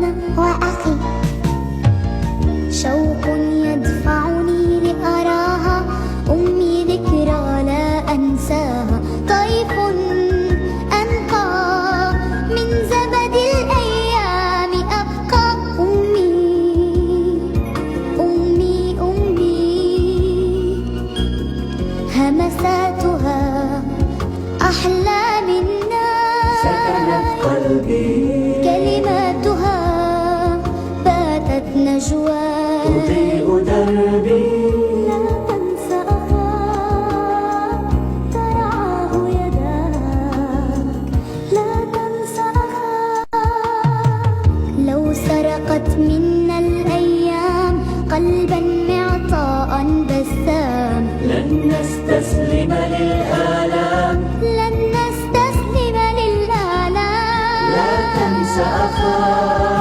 أنا وأخي، شوق يدفعني لأراها، أمي ذكرى لا أنساها. طيف أنقى من زبد الأيام أبقى، أمي همساتها أحلى من الناس، سكنت قلبي كلماتها باتت نجوى، تضيء دربي لا تنساها ترعاه يداك، لا تنساها. لو سرقت منا الأيام قلبا معطاء بسام، لن نستسلم للآلام، لن نستسلم للآلام. لا تنس أخاك.